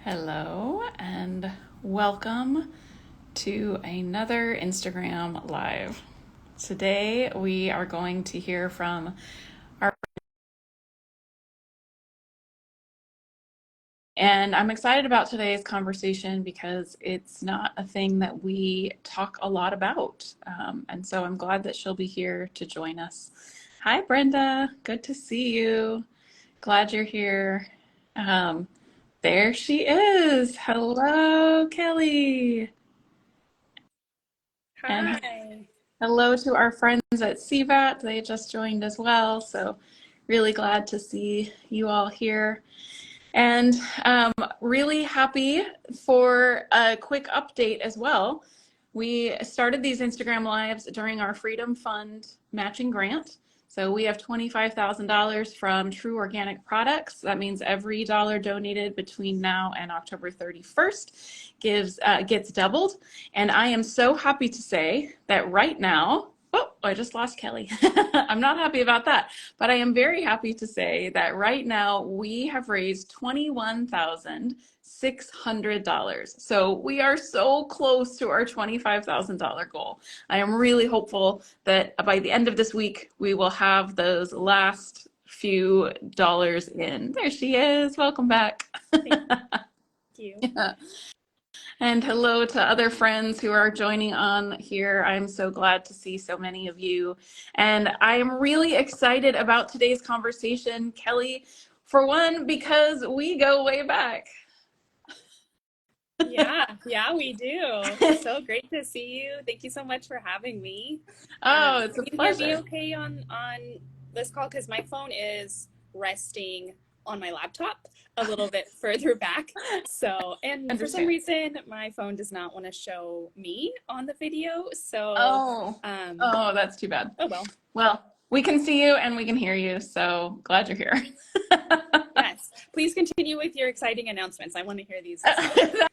Hello and welcome to another Instagram Live. Today we are going to hear from our, and I'm excited about today's conversation because it's not a thing that we talk a lot about. And so I'm glad that she'll be here to join us. Hi, Brenda. Good to see you. Glad you're here. Um, there she is. Hello, Kelly. And Hi. hello to our friends at CVAT. They just joined as well. So really glad to see you all here. And really happy for a quick update as well. We started these Instagram Lives during our Freedom Fund matching grant. So we have $25,000 from True Organic Products. That means every dollar donated between now and October 31st gets doubled. And I am so happy to say that right now, oh, I just lost Kelly. I'm not happy about that, but I am very happy to say that right now we have raised $21,600. So we are so close to our $25,000 goal. I am really hopeful that by the end of this week, we will have those last few dollars in. There she is. Welcome back. Thank you. Yeah. And hello to other friends who are joining on here. I'm so glad to see so many of you. And I am really excited about today's conversation, Kelly, for one, because we go way back. Yeah, we do. So great to see you. Thank you so much for having me. Oh, it's a Can you hear me pleasure. okay on this call? Because my phone is resting on my laptop a little bit further back. So, and for some Understand. reason, my phone does not want to show me on the video. So, Oh, um, oh, that's too bad. oh well. Well, we can see you and we can hear you, so glad you're here. Yes. Please continue with your exciting announcements. I want to hear these as well.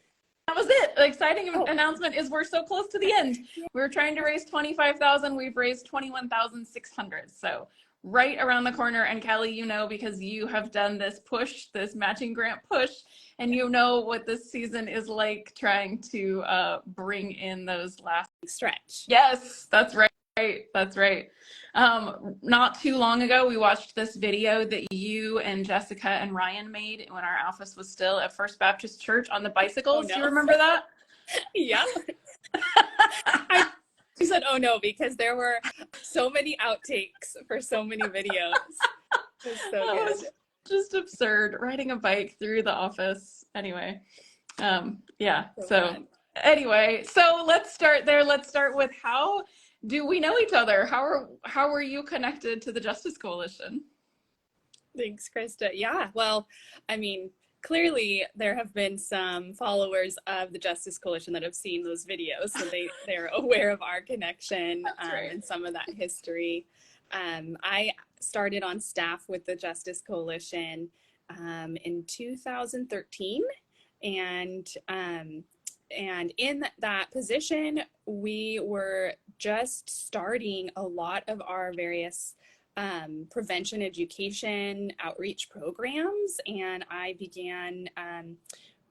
That was it. The exciting Oh, announcement is we're so close to the end. We were trying to raise 25,000. We've raised 21,600. So right around the corner. And Kelly, you know, because you have done this push, this matching grant push, and you know what this season is like trying to bring in those last. stretch. Yes, that's right. That's right. Not too long ago, we watched this video that you and Jessica and Ryan made when our office was still at First Baptist Church on the Oh bicycles. Do you no. remember that? Yeah. I said, oh no, because there were so many outtakes for so many videos. It was so That good. was just absurd. Riding a bike through the office. Anyway, yeah. So So fun. anyway, so let's start there. Let's start with how do we know each other? How are you connected to the Justice Coalition? Thanks, Krista. Yeah, well, I mean, clearly there have been some followers of the Justice Coalition that have seen those videos, so they're aware of our connection That's right. and some of that history. I started on staff with the Justice Coalition in 2013, and and in that position, we were just starting a lot of our various prevention education outreach programs, and I began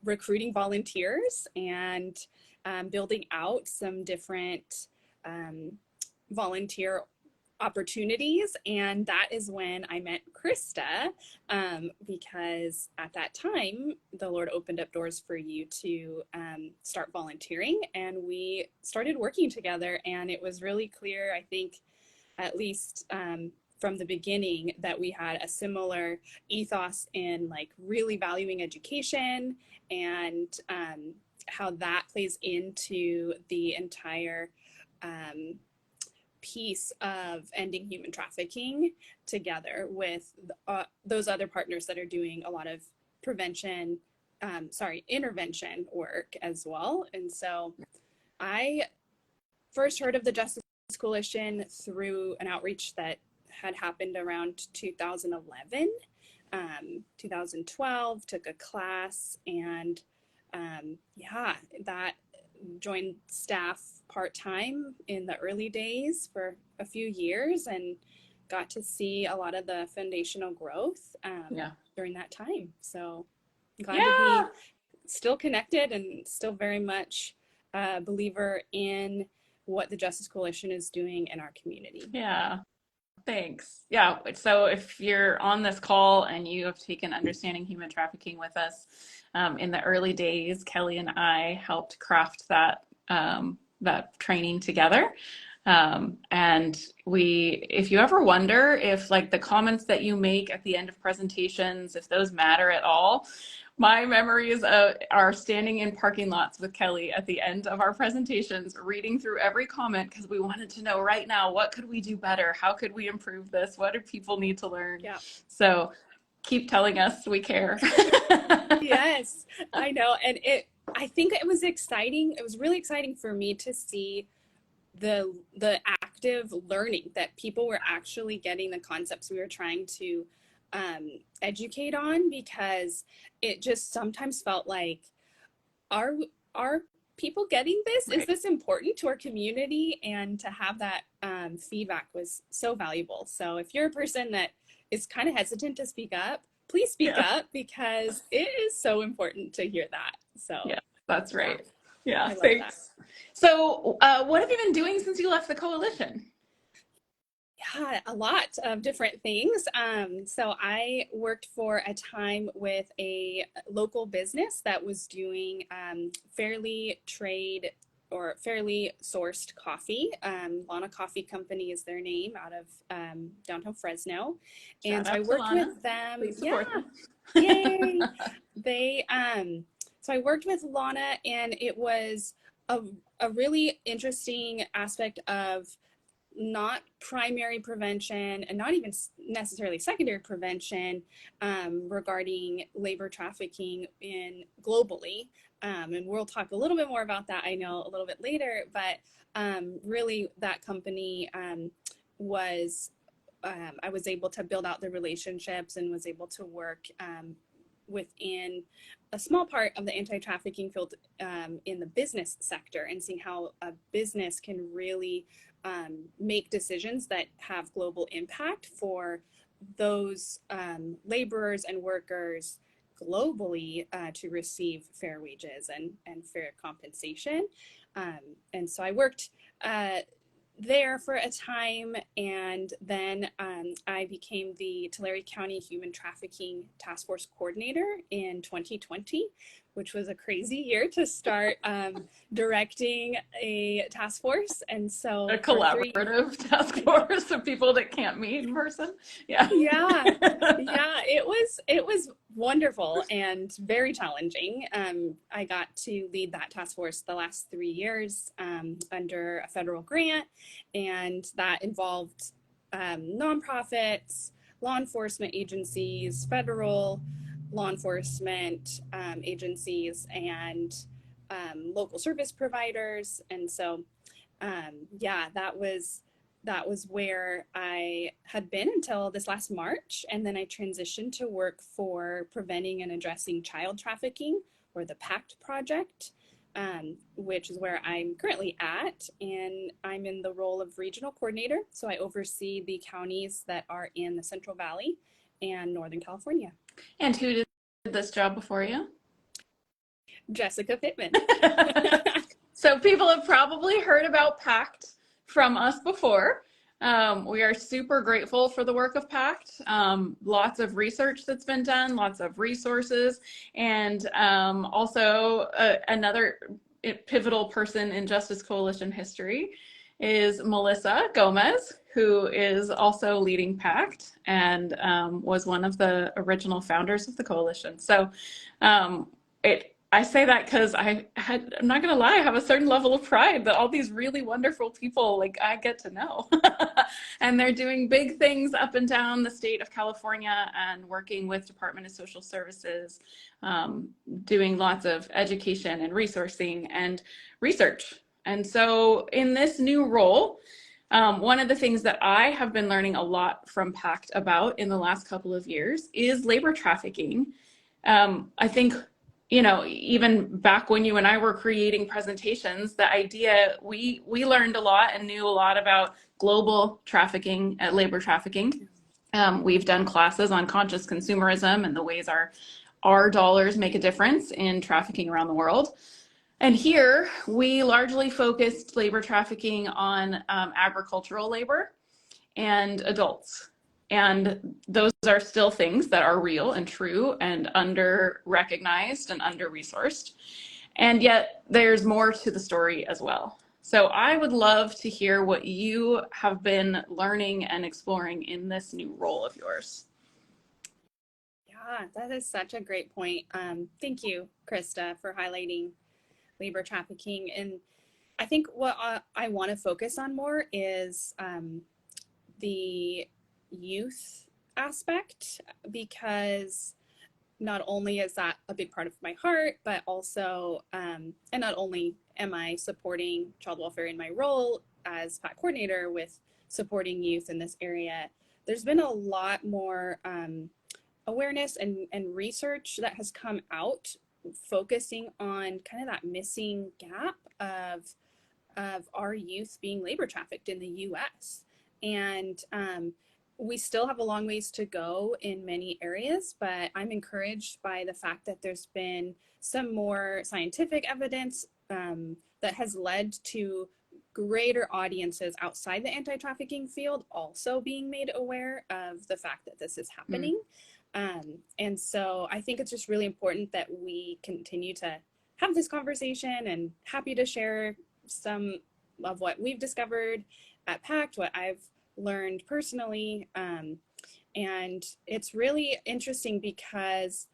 recruiting volunteers and building out some different um, volunteer opportunities. And that is when I met Krista, because at that time, the Lord opened up doors for you to start volunteering. And we started working together. And it was really clear, I think, at least from the beginning, that we had a similar ethos in like really valuing education and how that plays into the entire um, piece of ending human trafficking, together with those other partners that are doing a lot of prevention, intervention work as well. And so I first heard of the Justice Coalition through an outreach that had happened around 2011, 2012, took a class, and yeah, that joined staff part-time in the early days for a few years and got to see a lot of the foundational growth Yeah. during that time. So I'm glad to be Yeah. still connected and still very much a believer in what the Justice Coalition is doing in our community. Yeah. Thanks. Yeah. So if you're on this call and you have taken Understanding Human Trafficking with us, in the early days, Kelly and I helped craft that training together. And if you ever wonder if like the comments that you make at the end of presentations, if those matter at all, my memories are standing in parking lots with Kelly at the end of our presentations, reading through every comment because we wanted to know right now, what could we do better? How could we improve this? What do people need to learn? Yeah. So keep telling us, we care. Yes, I know. And I think it was exciting. It was really exciting for me to see the active learning that people were actually getting the concepts we were trying to educate on, because it just sometimes felt like, are people getting this? Right. Is this important to our community? And to have that feedback was so valuable. So if you're a person that is kind of hesitant to speak up, please speak up, because it is so important to hear that. So yeah, that's right. Yeah, thanks. That. So what have you been doing since you left the coalition? Yeah, a lot of different things. So I worked for a time with a local business that was doing fairly sourced coffee. Lana Coffee Company is their name, out of downtown Fresno. And so I worked with them. Please support them. Yay! So I worked with Lana, and it was a really interesting aspect of not primary prevention and not even necessarily secondary prevention regarding labor trafficking globally. And we'll talk a little bit more about that, I know, a little bit later, but really that company I was able to build out the relationships and was able to work within a small part of the anti-trafficking field in the business sector, and seeing how a business can really make decisions that have global impact for those laborers and workers globally to receive fair wages and fair compensation. And so I worked there for a time, and then I became the Tulare County Human Trafficking Task Force Coordinator in 2020, which was a crazy year to start directing a task force. And so a collaborative task force of people that can't meet in person. Yeah. It was wonderful and very challenging. I got to lead that task force the last 3 years under a federal grant, and that involved nonprofits, law enforcement agencies, federal law enforcement agencies, and local service providers. And so that was where I had been until this last March. And then I transitioned to work for Preventing and Addressing Child Trafficking, or the PACT project, which is where I'm currently at. And I'm in the role of regional coordinator. So I oversee the counties that are in the Central Valley and Northern California. And who did this job before you? Jessica Pittman. So people have probably heard about PACT from us before. We are super grateful for the work of PACT. Lots of research that's been done, lots of resources, and also another pivotal person in Justice Coalition history is Melissa Gomez, who is also leading PACT and was one of the original founders of the coalition. So I say that because I'm not going to lie, I have a certain level of pride that all these really wonderful people, like, I get to know. And they're doing big things up and down the state of California and working with Department of Social Services, doing lots of education and resourcing and research. And so in this new role, one of the things that I have been learning a lot from PACT about in the last couple of years is labor trafficking. I think, you know, even back when you and I were creating presentations, the idea, we learned a lot and knew a lot about global trafficking, labor trafficking. We've done classes on conscious consumerism and the ways our our dollars make a difference in trafficking around the world. And here we largely focused labor trafficking on agricultural labor and adults. And those are still things that are real and true and under recognized and under resourced. And yet there's more to the story as well. So I would love to hear what you have been learning and exploring in this new role of yours. Yeah, that is such a great point. Thank you, Krista, for highlighting labor trafficking. And I think what I want to focus on more is the youth aspect, because not only is that a big part of my heart, but also, and not only am I supporting child welfare in my role as PAC coordinator with supporting youth in this area, there's been a lot more awareness and research that has come out focusing on kind of that missing gap of our youth being labor trafficked in the US. And we still have a long ways to go in many areas, but I'm encouraged by the fact that there's been some more scientific evidence that has led to greater audiences outside the anti-trafficking field also being made aware of the fact that this is happening. And so I think it's just really important that we continue to have this conversation, and happy to share some of what we've discovered at PACT, what I've learned personally. And it's really interesting because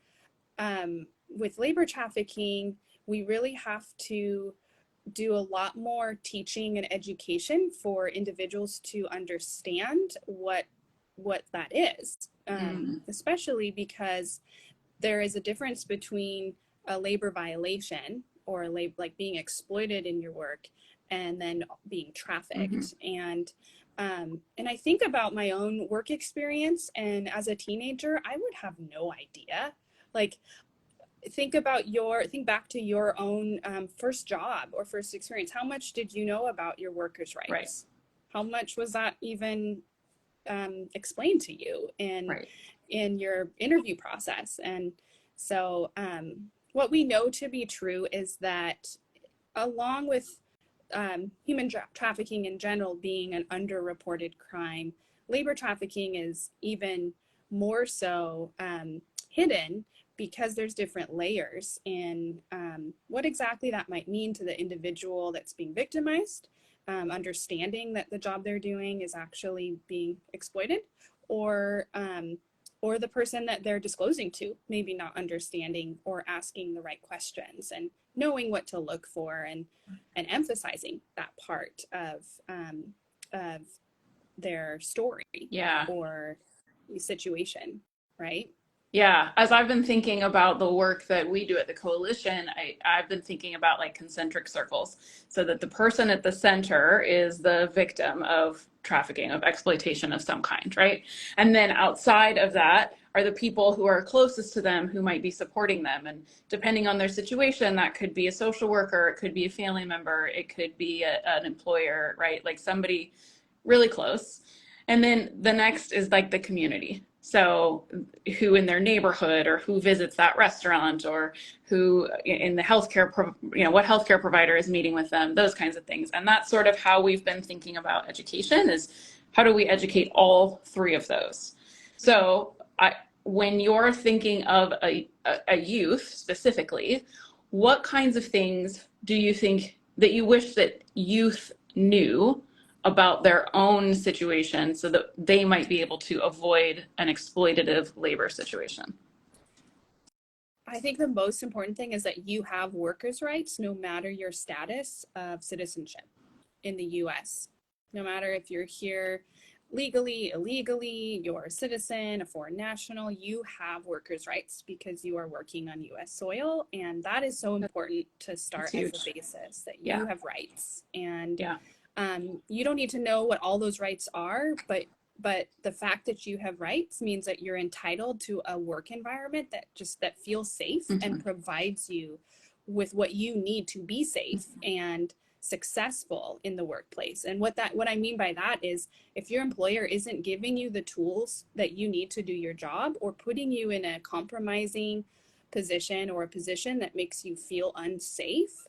with labor trafficking, we really have to do a lot more teaching and education for individuals to understand what that is, especially because there is a difference between a labor violation or like being exploited in your work and then being trafficked. And I think about my own work experience, and as a teenager, I would have no idea. Like, think back to your own first job or first experience. How much did you know about your workers' rights? Right. How much was that even explained to you in your interview process? And so what we know to be true is that, along with human trafficking in general being an underreported crime, labor trafficking is even more so hidden, because there's different layers in what exactly that might mean to the individual that's being victimized, understanding that the job they're doing is actually being exploited, or the person that they're disclosing to maybe not understanding or asking the right questions and knowing what to look for, and emphasizing that part of their story or situation, right? Yeah, as I've been thinking about the work that we do at the coalition, I've been thinking about like concentric circles, so that the person at the center is the victim of trafficking, of exploitation of some kind, right? And then outside of that are the people who are closest to them, who might be supporting them. And depending on their situation, that could be a social worker, it could be a family member, it could be an employer, right? Like somebody really close. And then the next is like the community. So who in their neighborhood, or who visits that restaurant, or who in the healthcare, what healthcare provider is meeting with them, those kinds of things. And that's sort of how we've been thinking about education, is how do we educate all three of those? So when you're thinking of a youth specifically, what kinds of things do you think that you wish that youth knew about their own situation, so that they might be able to avoid an exploitative labor situation? I think the most important thing is that you have workers' rights no matter your status of citizenship in the US. No matter if you're here legally, illegally, you're a citizen, a foreign national, you have workers' rights because you are working on US soil. And that is so important to start as a basis, that you have rights. And you don't need to know what all those rights are, but the fact that you have rights means that you're entitled to a work environment that feels safe and provides you with what you need to be safe and successful in the workplace. And what I mean by that is, if your employer isn't giving you the tools that you need to do your job, or putting you in a compromising position or a position that makes you feel unsafe,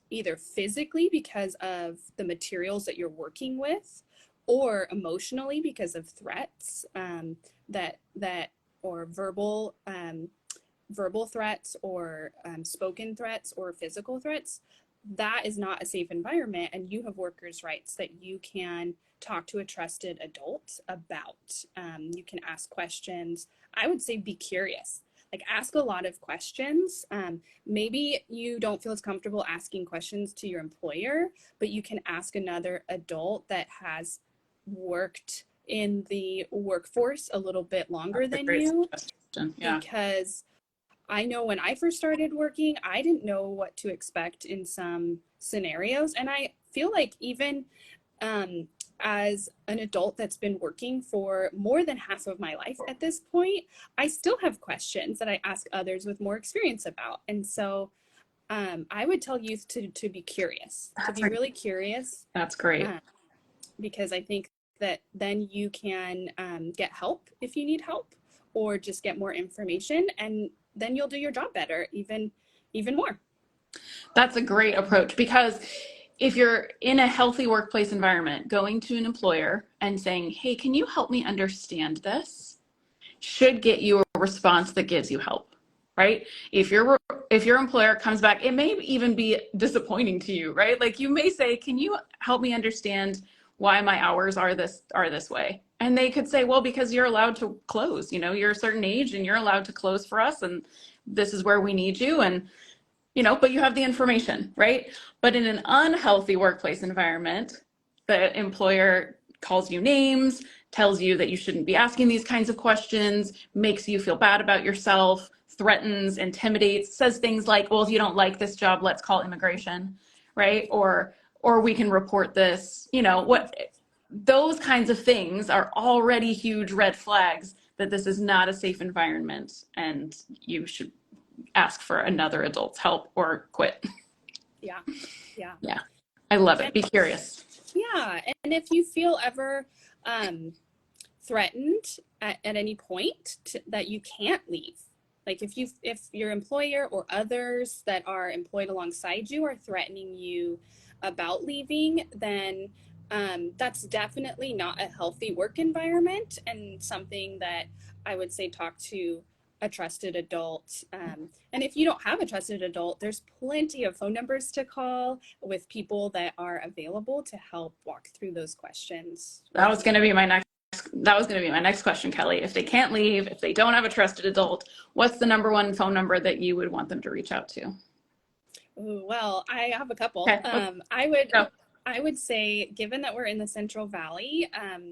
either physically because of the materials that you're working with, or emotionally because of threats that or verbal threats or spoken threats or physical threats, that is not a safe environment, and you have workers' rights that you can talk to a trusted adult about. You can ask questions. I would say be curious. Like, ask a lot of questions. Maybe you don't feel as comfortable asking questions to your employer, but you can ask another adult that has worked in the workforce a little bit longer than you. Yeah. Because I know when I first started working, I didn't know what to expect in some scenarios. And I feel like even as an adult that's been working for more than half of my life at this point, I still have questions that I ask others with more experience about. And so I would tell youth to be curious, to be really curious. That's great. Because I think that then you can get help if you need help, or just get more information, and then you'll do your job better, even more. That's a great approach, because if you're in a healthy workplace environment, going to an employer and saying, hey, can you help me understand this, should get you a response that gives you help, right? If your employer comes back, it may even be disappointing to you, right? Like, you may say, can you help me understand why my hours are this way? And they could say, well, because you're allowed to close, you're a certain age and you're allowed to close for us, and this is where we need you. And but you have the information, right? But in an unhealthy workplace environment, the employer calls you names, tells you that you shouldn't be asking these kinds of questions, makes you feel bad about yourself, threatens, intimidates, says things like, well, if you don't like this job, let's call immigration, right? Or we can report this, those kinds of things are already huge red flags that this is not a safe environment, and you should ask for another adult's help or quit. Yeah. I love it. Be curious. Yeah. And if you feel ever threatened at any point that you can't leave, like if your employer or others that are employed alongside you are threatening you about leaving, then that's definitely not a healthy work environment, and something that I would say talk to a trusted adult. And if you don't have a trusted adult, there's plenty of phone numbers to call with people that are available to help walk through those questions. That was going to be my next question, Kelly. If they can't leave, if they don't have a trusted adult, what's the number one phone number that you would want them to reach out to? Ooh, well, I have a couple. Okay. I would say, given that we're in the Central Valley,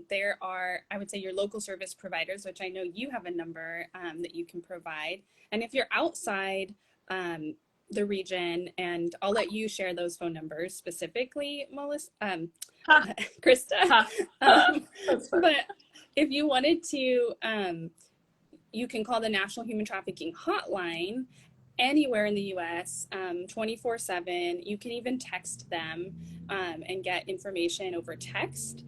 there are, I would say, your local service providers, which I know you have a number that you can provide. And if you're outside the region, and I'll let you share those phone numbers specifically, Melissa, Krista. But if you wanted to, you can call the National Human Trafficking Hotline anywhere in the US 24/7. You can even text them and get information over text.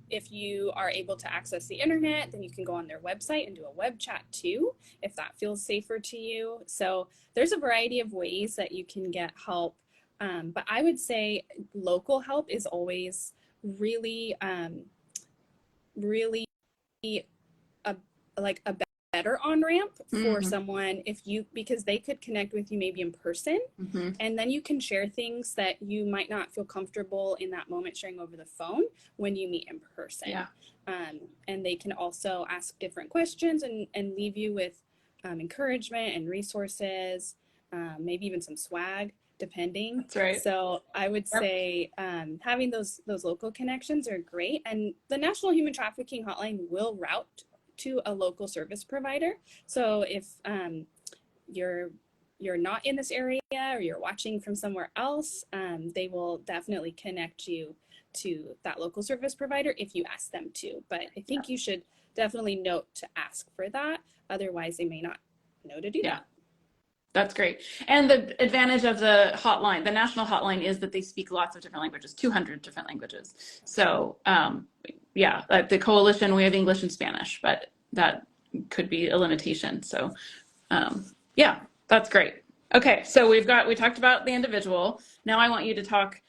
If you are able to access the internet, then you can go on their website and do a web chat too, if that feels safer to you. So there's a variety of ways that you can get help. But I would say local help is always really, really a better on-ramp for someone, because they could connect with you maybe in person, and then you can share things that you might not feel comfortable in that moment sharing over the phone when you meet in person. And they can also ask different questions and leave you with encouragement and resources, maybe even some swag, depending. That's right. So I would say having those local connections are great, and the National Human Trafficking Hotline will route to a local service provider. So if you're not in this area, or you're watching from somewhere else, they will definitely connect you to that local service provider if you ask them to. But I think you should definitely note to ask for that. Otherwise, they may not know to do that. That's great. And the advantage of the hotline, the national hotline, is that they speak lots of different languages, 200 different languages. So like the coalition, we have English and Spanish, but that could be a limitation. So Yeah, that's great. Okay, so we talked about the individual. Now I want you to talk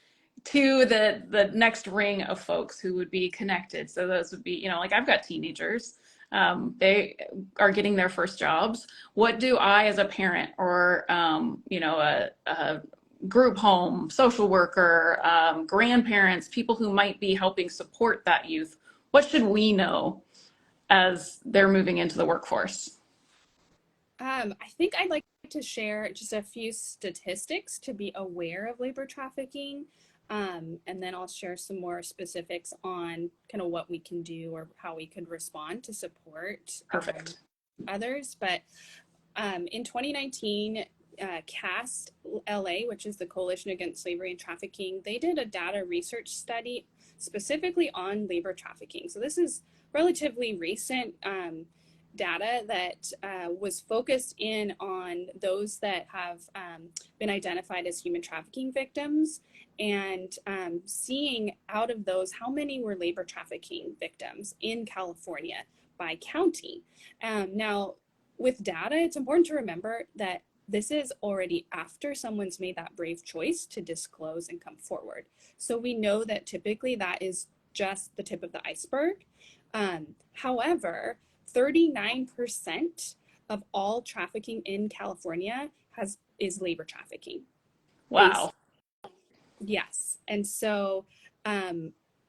to the next ring of folks who would be connected. So those would be, like I've got teenagers. They are getting their first jobs. What do I, as a parent or a group home, social worker, grandparents, people who might be helping support that youth, what should we know as they're moving into the workforce? I think I'd like to share just a few statistics to be aware of labor trafficking. And then I'll share some more specifics on kind of what we can do or how we could respond to support Perfect. others. But in 2019, CAST LA, which is the Coalition Against Slavery and Trafficking, they did a data research study specifically on labor trafficking. So this is relatively recent data that was focused in on those that have been identified as human trafficking victims, and seeing out of those how many were labor trafficking victims in California by county. Now, with data, it's important to remember that this is already after someone's made that brave choice to disclose and come forward. So we know that typically that is just the tip of the iceberg. However, 39% of all trafficking in California is labor trafficking. Wow. Yes. And so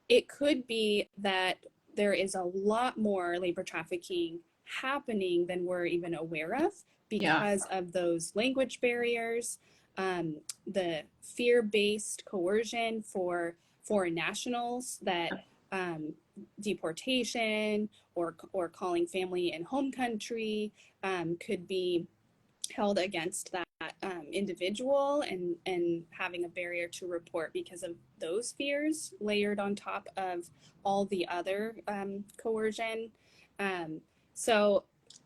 it could be that there is a lot more labor trafficking happening than we're even aware of because of those language barriers, the fear-based coercion for foreign nationals, that deportation or calling family in home country could be held against that individual, and having a barrier to report because of those fears layered on top of all the other coercion.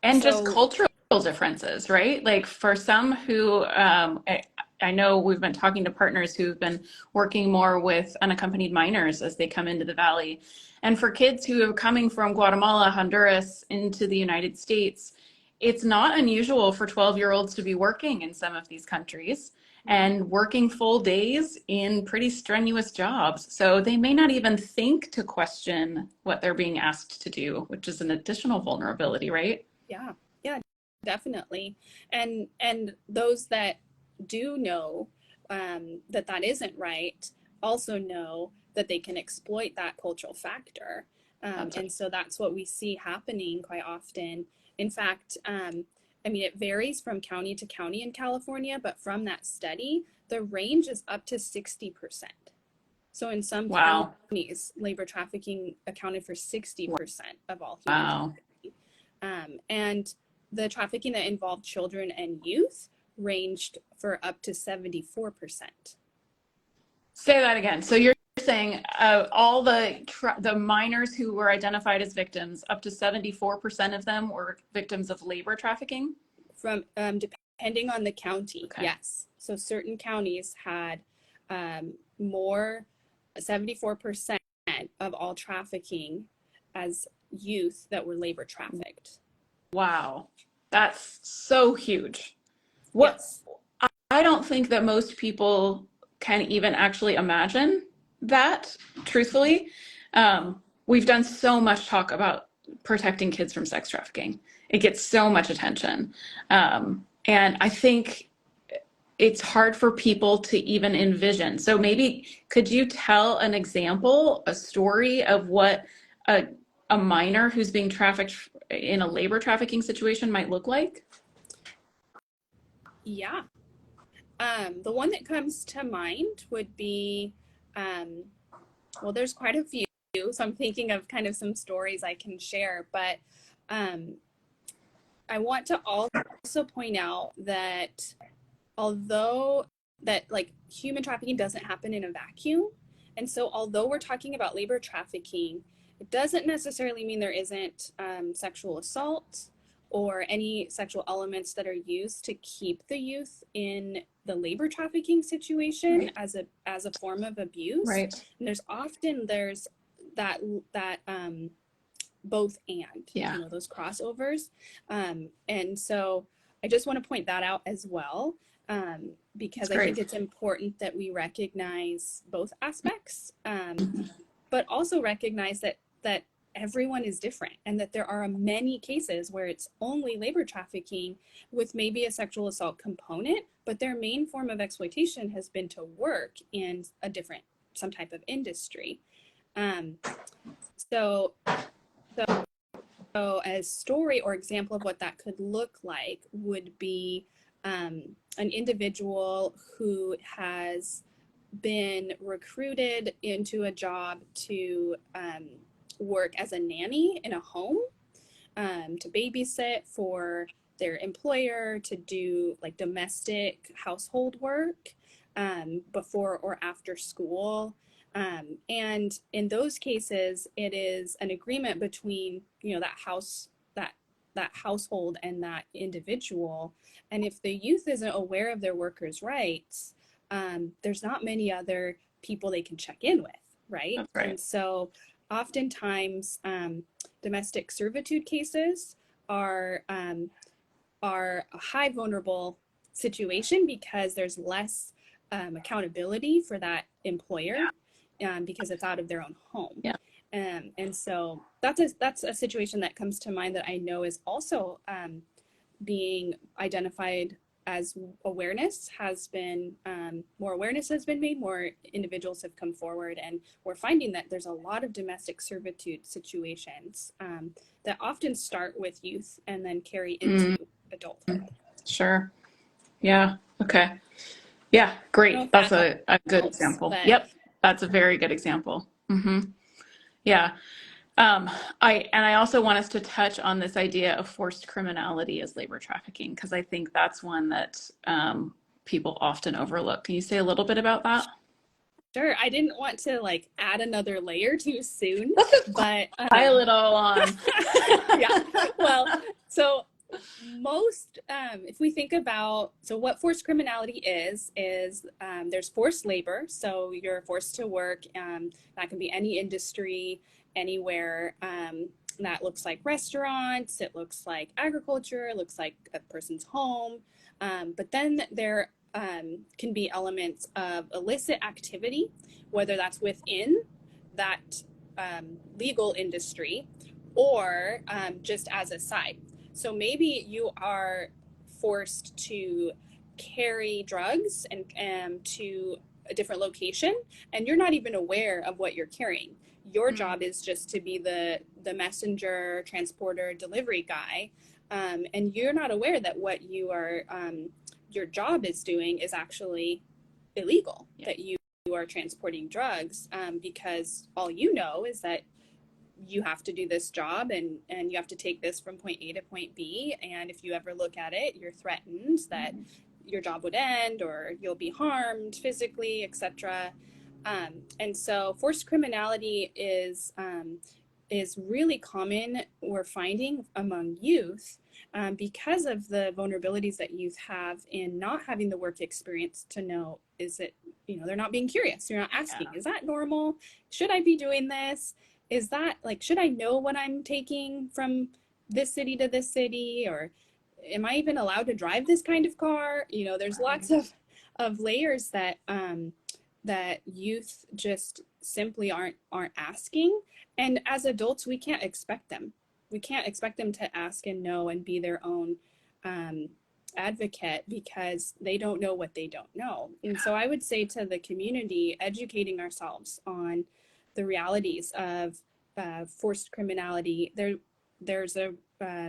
Just cultural differences, right? Like for some who, I know we've been talking to partners who've been working more with unaccompanied minors as they come into the Valley. And for kids who are coming from Guatemala, Honduras into the United States, it's not unusual for 12-year-olds to be working in some of these countries and working full days in pretty strenuous jobs. So they may not even think to question what they're being asked to do, which is an additional vulnerability, right? Yeah, definitely. And those that do know that isn't right also know that they can exploit that cultural factor. And so that's what we see happening quite often. In fact, it varies from county to county in California, but from that study, the range is up to 60%. So in some counties, labor trafficking accounted for 60% of all human trafficking. And the trafficking that involved children and youth ranged for up to 74%. Say that again. So you're saying all the minors who were identified as victims, up to 74% of them were victims of labor trafficking? From depending on the county, yes. So certain counties had more, 74% of all trafficking as youth that were labor trafficked. Wow, that's so huge. Yes. I don't think that most people can even actually imagine that, truthfully. We've done so much talk about protecting kids from sex trafficking. It gets so much attention. And I think it's hard for people to even envision. So maybe could you tell an example, a story of what a minor who's being trafficked in a labor trafficking situation might look like? Yeah. The one that comes to mind would be, well, there's quite a few, so I'm thinking of kind of some stories I can share, but I want to also point out that although that like human trafficking doesn't happen in a vacuum, and so although we're talking about labor trafficking, it doesn't necessarily mean there isn't sexual assault or any sexual elements that are used to keep the youth in the labor trafficking situation as a form of abuse. Right. And there's that both and, those crossovers. And so I just want to point that out as well, because I think it's important that we recognize both aspects, but also recognize that everyone is different, and that there are many cases where it's only labor trafficking with maybe a sexual assault component, but their main form of exploitation has been to work in some type of industry. So a story or example of what that could look like would be an individual who has been recruited into a job to work as a nanny in a home, to babysit for their employer, to do like domestic household work before or after school. And in those cases, it is an agreement between, that household and that individual. And if the youth isn't aware of their workers' rights, there's not many other people they can check in with, right? That's right. And so oftentimes domestic servitude cases are a high vulnerable situation because there's less accountability for that employer, because it's out of their own home. Yeah. And so that's a situation that comes to mind that I know is also being identified as awareness has been, more awareness has been made, more individuals have come forward, and we're finding that there's a lot of domestic servitude situations that often start with youth and then carry into adulthood. Sure. Yeah. Okay. Yeah. Great. That's a good example. But... Yep. That's a very good example. Yeah. I also want us to touch on this idea of forced criminality as labor trafficking, because I think that's one that people often overlook. Can you say a little bit about that? Sure. I didn't want to like add another layer too soon, but pile it all on. Yeah. Well, so most, if we think about, so what forced criminality is there's forced labor. So you're forced to work. That can be any industry, anywhere. That looks like restaurants. It looks like agriculture. It looks like a person's home. But then there can be elements of illicit activity, whether that's within that legal industry or just as a side. So maybe you are forced to carry drugs and to a different location, and you're not even aware of what you're carrying. Your job is just to be the messenger, transporter, delivery guy, and you're not aware that what you are your job is doing is actually illegal. That you are transporting drugs, because all you know is that you have to do this job and you have to take this from point A to point B. And if you ever look at it, you're threatened that your job would end or you'll be harmed physically, etc. And so forced criminality is really common, we're finding, among youth, because of the vulnerabilities that youth have in not having the work experience to know, is it, they're not being curious. You're not asking, is that normal? Should I be doing this? Is that like, should I know what I'm taking from this city to this city? Or am I even allowed to drive this kind of car? There's lots of layers that that youth just simply aren't asking. And as adults, we can't expect them. We can't expect them to ask and know and be their own advocate, because they don't know what they don't know. And so I would say to the community, educating ourselves on the realities of forced criminality. There's a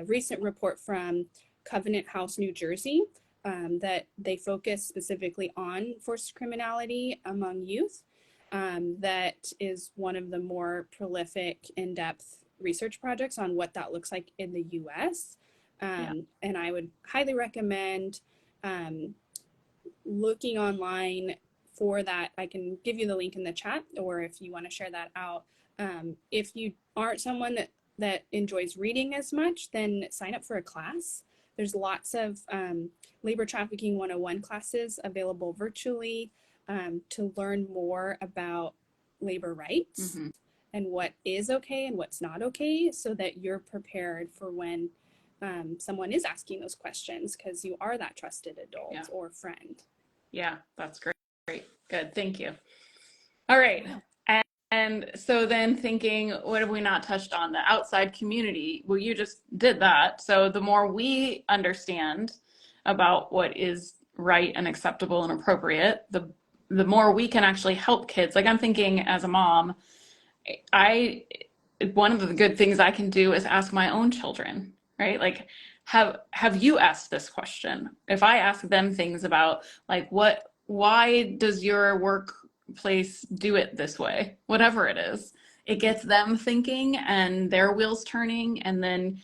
recent report from Covenant House, New Jersey, that they focus specifically on forced criminality among youth. That is one of the more prolific, in-depth research projects on what that looks like in the US. And I would highly recommend looking online for that. I can give you the link in the chat, or if you want to share that out. If you aren't someone that enjoys reading as much, then sign up for a class. There's lots of labor trafficking 101 classes available virtually to learn more about labor rights and what is okay and what's not okay, so that you're prepared for when someone is asking those questions, because you are that trusted adult Yeah. or friend. Yeah, that's great. Great. Good. Thank you. All right. And so then thinking, what have we not touched on? The outside community. Well, you just did that. So the more we understand about what is right and acceptable and appropriate, the more we can actually help kids. Like I'm thinking as a mom, I one of the good things I can do is ask my own children, right? Like have you asked this question? If I ask them things about like why does your workplace do it this way? Whatever it is, it gets them thinking and their wheels turning, and then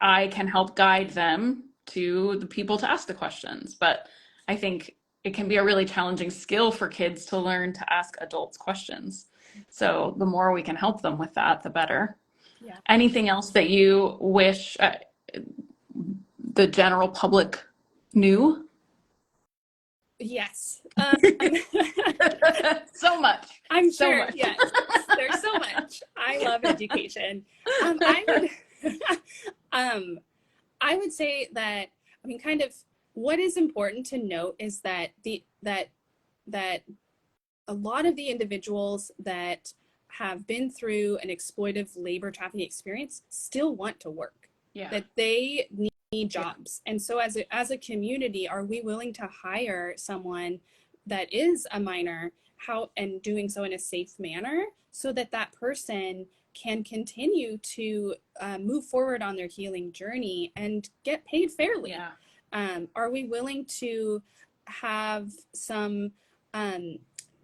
I can help guide them to the people to ask the questions. But I think it can be a really challenging skill for kids to learn to ask adults questions. So the more we can help them with that, the better. Yeah. Anything else that you wish the general public knew? Yes. So much. I'm So sure. much. Yes. There's so much. I love education. I would, I would say that, I mean, kind of what is important to note is that that a lot of the individuals that have been through an exploitive labor trafficking experience still want to work. Yeah. That they need jobs. And so as a community, are we willing to hire someone that is a minor, and doing so in a safe manner, so that that person can continue to move forward on their healing journey and get paid fairly? Yeah. Are we willing to have some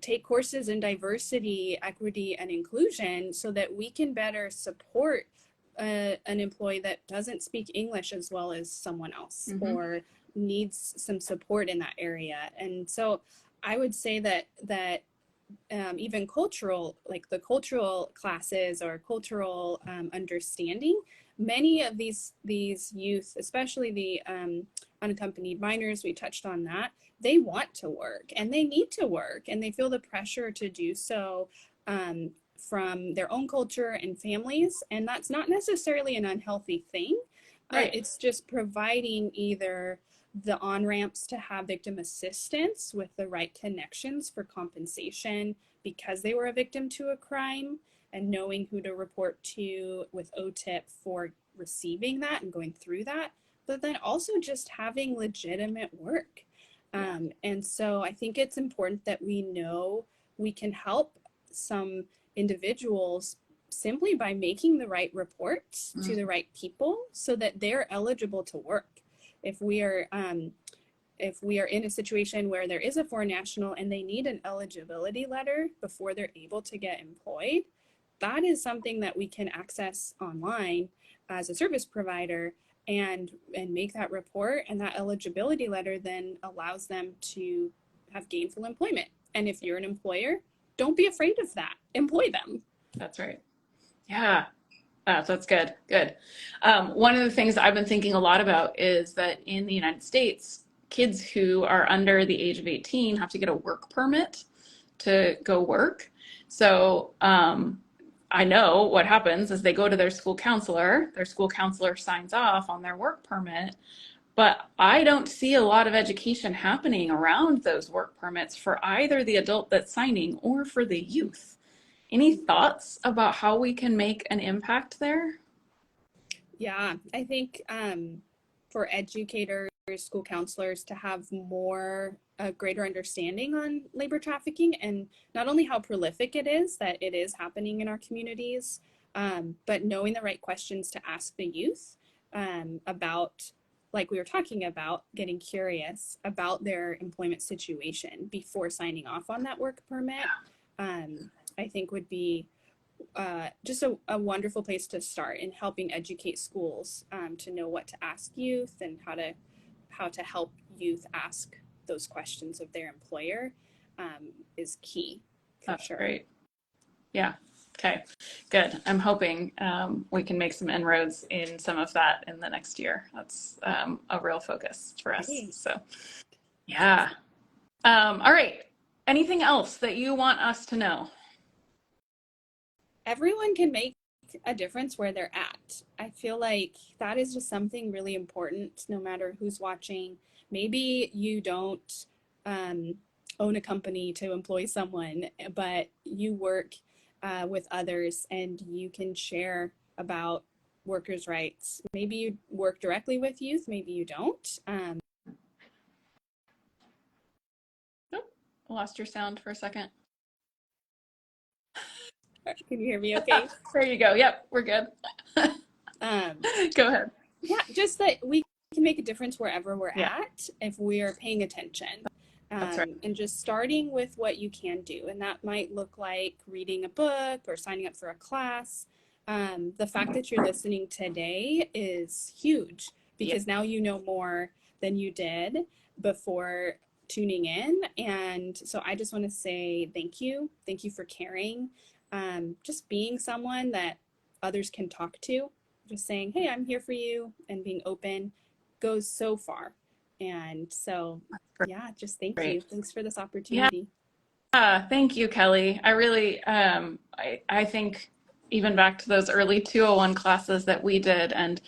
take courses in diversity, equity, and inclusion, so that we can better support an employee that doesn't speak English as well as someone else, or needs some support in that area? And so I would say that even cultural, like the cultural classes or cultural understanding, many of these youth, especially the unaccompanied minors, we touched on that, they want to work and they need to work, and they feel the pressure to do so from their own culture and families. And that's not necessarily an unhealthy thing. Right. It's just providing either the on-ramps to have victim assistance with the right connections for compensation because they were a victim to a crime, and knowing who to report to with OTIP for receiving that and going through that, but then also just having legitimate work. And so I think it's important that we know we can help some individuals simply by making the right reports to the right people so that they're eligible to work. If we are in a situation where there is a foreign national and they need an eligibility letter before they're able to get employed, that is something that we can access online as a service provider and make that report, and that eligibility letter then allows them to have gainful employment. And if you're an employer, don't be afraid of that. Employ them. That's right. Yeah. That's good. Good. One of the things I've been thinking a lot about is that in the United States, kids who are under the age of 18 have to get a work permit to go work. So I know what happens is they go to their school counselor signs off on their work permit, but I don't see a lot of education happening around those work permits for either the adult that's signing or for the youth. Any thoughts about how we can make an impact there? Yeah, I think for educators, school counselors to have a greater understanding on labor trafficking, and not only how prolific it is, that it is happening in our communities, but knowing the right questions to ask the youth about, like we were talking about, getting curious about their employment situation before signing off on that work permit, I think would be just a wonderful place to start in helping educate schools to know what to ask youth and how to help youth ask those questions of their employer is key for That's sure. great. Yeah. Okay. Good. I'm hoping we can make some inroads in some of that in the next year. That's a real focus for us. Great. So, yeah. All right. Anything else that you want us to know? Everyone can make a difference where they're at. I feel like that is just something really important no matter who's watching. Maybe you don't own a company to employ someone, but you work with others and you can share about workers' rights. Maybe you work directly with youth, maybe you don't. Nope, lost your sound for a second. Can you hear me okay? There you go. Yep, we're good. Go ahead. Yeah, just that we can make a difference wherever we're Yeah. at if we are paying attention. That's right. And just starting with what you can do. And that might look like reading a book or signing up for a class. The fact that you're listening today is huge because now you know more than you did before tuning in. And so I just want to say thank you. Thank you for caring. Just being someone that others can talk to. Just saying, hey, I'm here for you, and being open goes so far. And so, yeah, just thank you. Thanks for this opportunity. Yeah, thank you, Kelly. I really, I think even back to those early 201 classes that we did, and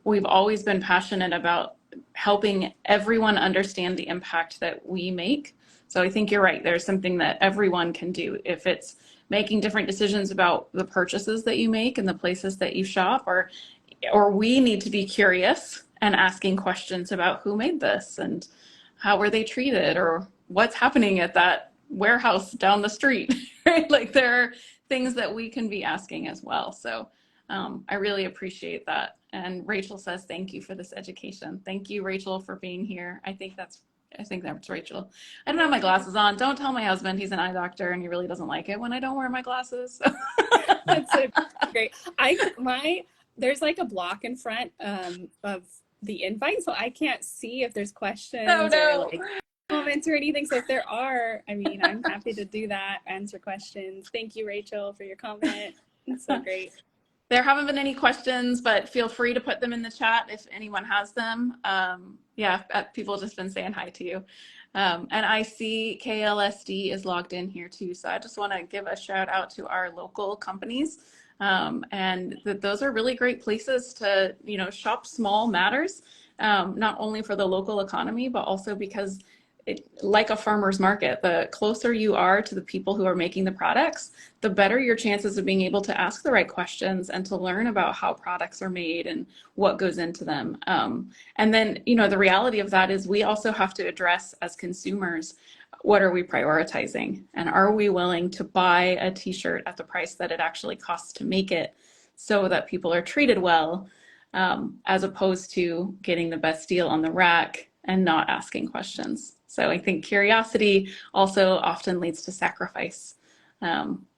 we've always been passionate about helping everyone understand the impact that we make. So I think you're right. There's something that everyone can do. If it's making different decisions about the purchases that you make and the places that you shop, or we need to be curious and asking questions about who made this and how were they treated or what's happening at that warehouse down the street, right? Like there are things that we can be asking as well. So I really appreciate that. And Rachel says, thank you for this education. Thank you, Rachel, for being here. I think that's Rachel. I don't have my glasses on. Don't tell my husband, he's an eye doctor and he really doesn't like it when I don't wear my glasses. That's so great. There's like a block in front of the invite, so I can't see if there's questions or like comments or anything. So if there are, I mean, I'm happy to do that, answer questions. Thank you, Rachel, for your comment. It's so great. There haven't been any questions, but feel free to put them in the chat if anyone has them. Yeah, people have just been saying hi to you. And I see KLSD is logged in here too. So I just want to give a shout out to our local companies. And that those are really great places to, shop small matters, not only for the local economy, but also because like a farmer's market, the closer you are to the people who are making the products, the better your chances of being able to ask the right questions and to learn about how products are made and what goes into them. And then, the reality of that is we also have to address as consumers, what are we prioritizing? And are we willing to buy a t-shirt at the price that it actually costs to make it so that people are treated well, as opposed to getting the best deal on the rack and not asking questions. So I think curiosity also often leads to sacrifice,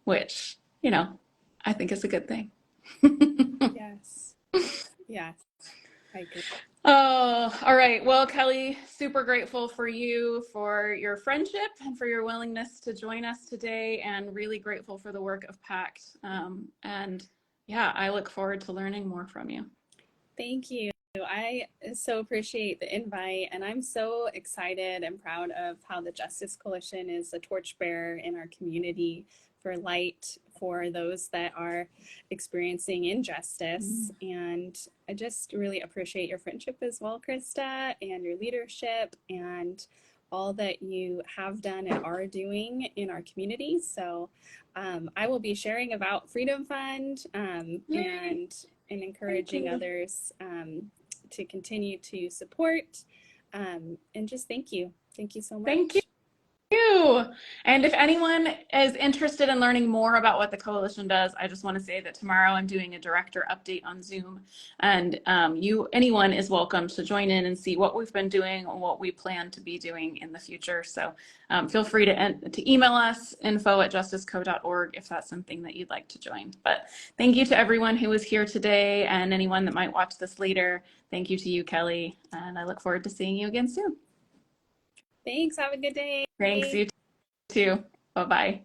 which, I think is a good thing. Yes. Yes. I agree. Oh, all right. Well, Kelly, super grateful for you, for your friendship and for your willingness to join us today, and really grateful for the work of PACT. And yeah, I look forward to learning more from you. Thank you. I so appreciate the invite, and I'm so excited and proud of how the Justice Coalition is a torchbearer in our community for light for those that are experiencing injustice. And I just really appreciate your friendship as well, Krista, and your leadership and all that you have done and are doing in our community. So I will be sharing about Freedom Fund and encouraging others to continue to support, and just thank you. Thank you so much. Thank you. And if anyone is interested in learning more about what the coalition does, I just want to say that tomorrow I'm doing a director update on Zoom, and anyone is welcome to join in and see what we've been doing and what we plan to be doing in the future. So feel free to email us, info@justiceco.org, if that's something that you'd like to join. But thank you to everyone who was here today and anyone that might watch this later. Thank you to you, Kelly, and I look forward to seeing you again soon. Thanks. Have a good day. Thanks, you too. Bye-bye.